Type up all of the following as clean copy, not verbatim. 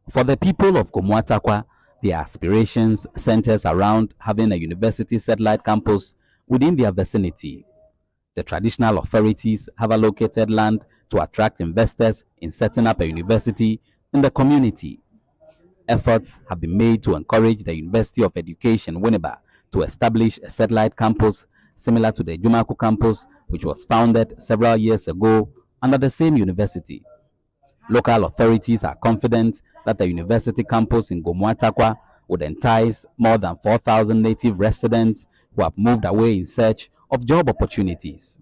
For the people of Gomoa, their aspirations centers around having a university satellite campus within their vicinity. The traditional authorities have allocated land to attract investors in setting up a university in the community. Efforts have been made to encourage the University of Education, Winneba, to establish a satellite campus similar to the Jumaku campus, which was founded several years ago under the same university. Local authorities are confident that the university campus in Gomoa would entice more than 4,000 native residents who have moved away in search of job opportunities.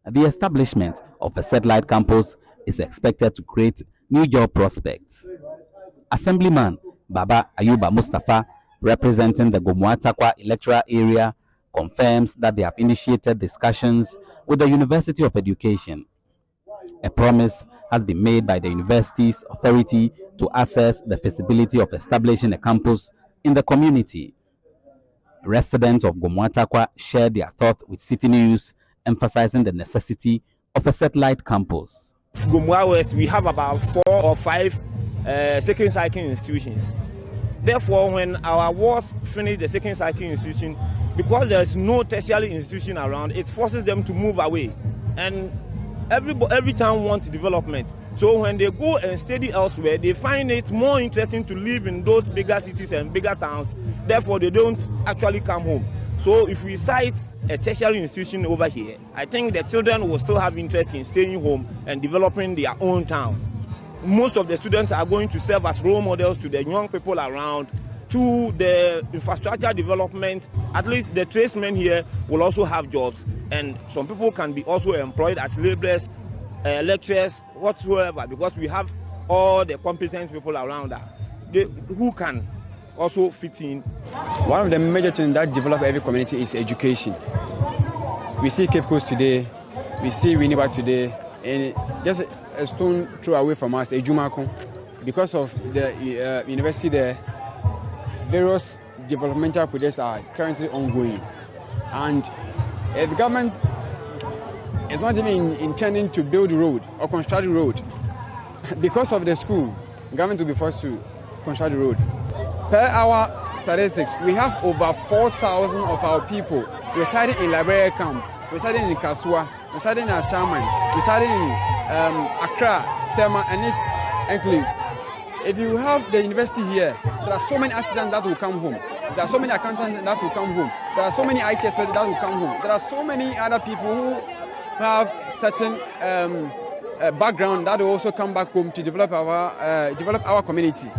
The establishment of a satellite campus is expected to create new job prospects. Assemblyman Baba Ayuba Mustafa, representing the Gomoa electoral area, confirms that they have initiated discussions with the University of Education. A promise has been made by the university's authority to assess the feasibility of establishing a campus in the community. Residents of Gomoa shared their thoughts with Citi News, emphasizing the necessity of a satellite campus. Gomoa West, we have about 4 or 5 second cycle institutions. Therefore, when our wards finish the second cycle institution, because there's no tertiary institution around, it forces them to move away. And every town wants development. So when they go and study elsewhere, they find it more interesting to live in those bigger cities and bigger towns. Therefore, they don't actually come home. So if we cite a tertiary institution over here, I think the children will still have interest in staying home and developing their own town. Most of the students are going to serve as role models to the young people around, to the infrastructure development. At least the tradesmen here will also have jobs, and some people can be also employed as laborers, lecturers, whatsoever, because we have all the competent people around that who can also fit in. One of the major things that develop every community is education. We see Cape Coast today, we see Winneba today, and just a stone throw away from us, a Jumaku, because of the university there, various developmental projects are currently ongoing. And the government is not even intending to build a road or construct a road. Because of the school, government will be forced to construct the road. Per our statistics, we have over 4,000 of our people residing in Liberia camp, residing in Kasua, residing in Ashaman, residing in Accra, Tema, and its enclave. If you have the university here, there are so many artisans that will come home. There are so many accountants that will come home. There are so many IT experts that will come home. There are so many other people who have certain background that will also come back home to develop our community.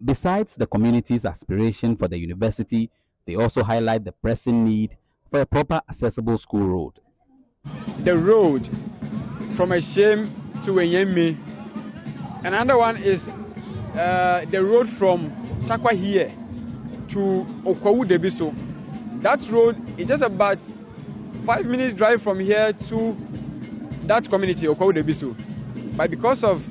Besides the community's aspiration for the university, they also highlight the pressing need for a proper accessible school road. The road from Eshem to Enyemi. Another one is the road from Chakwa here to Okwawu Debiso. That road is just about 5 minutes drive from here to that community, Okwawu Debiso. But because of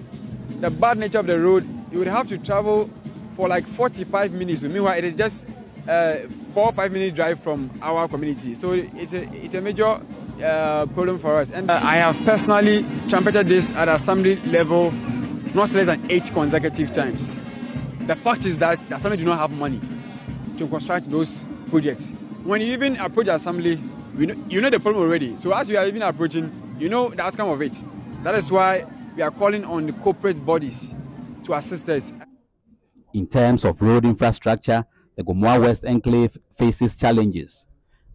the bad nature of the road, you would have to travel for like 45 minutes. Meanwhile, it is just 4 or 5 minute drive from our community. So it's a major problem for us. And I have personally trumpeted this at assembly level not less than 8 consecutive times. The fact is that the assembly do not have money to construct those projects. When you even approach the assembly, you know the problem already. So as you are even approaching, you know the outcome of it. That is why we are calling on the corporate bodies to assist us. In terms of road infrastructure, the Gomoa West Enclave faces challenges.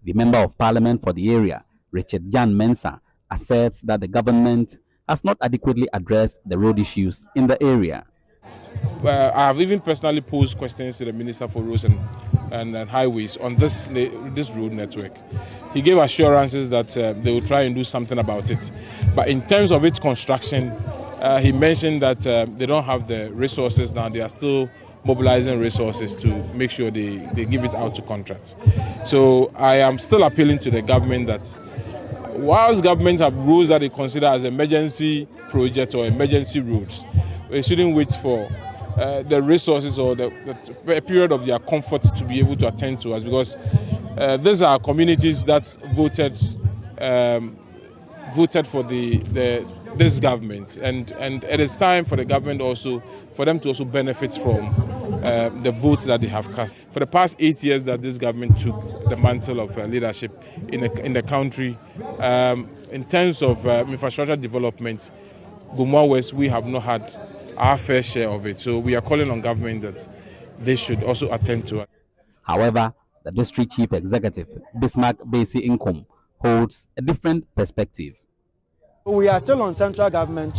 The Member of Parliament for the area, Richard Jan Mensah, asserts that the government has not adequately addressed the road issues in the area. I have even personally posed questions to the Minister for Roads and Highways on this road network. He gave assurances that they will try and do something about it. But in terms of its construction, he mentioned that they don't have the resources now. They are still mobilizing resources to make sure they give it out to contracts. So I am still appealing to the government that whilst governments have roads that they consider as emergency projects or emergency roads, they shouldn't wait for the resources or the period of their comfort to be able to attend to us, because these are communities that voted for the this government, and it is time for the government also, for them to also benefit from the votes that they have cast. For the past 8 years that this government took the mantle of leadership in the country, in terms of infrastructure development, Gomoa West, we have not had our fair share of it. So we are calling on government that they should also attend to it. However, the district chief executive, Bismarck Basi Inkom, holds a different perspective. We are still on central government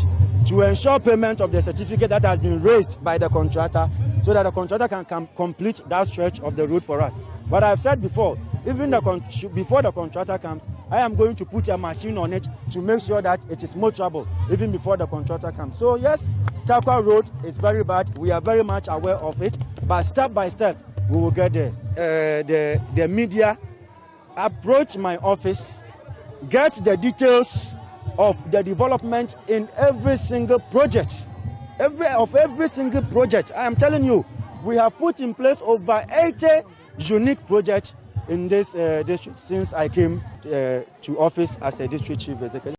to ensure payment of the certificate that has been raised by the contractor, so that the contractor can complete that stretch of the road for us. But I've said before, even before the contractor comes, I am going to put a machine on it to make sure that it is motorable even before the contractor comes. So yes, Takwa Road is very bad. We are very much aware of it, but step by step we will get there. The media approach my office, get the details of the development in every single project. Every single project. I am telling you, we have put in place over 80 unique projects in this district since I came to office as a district chief executive.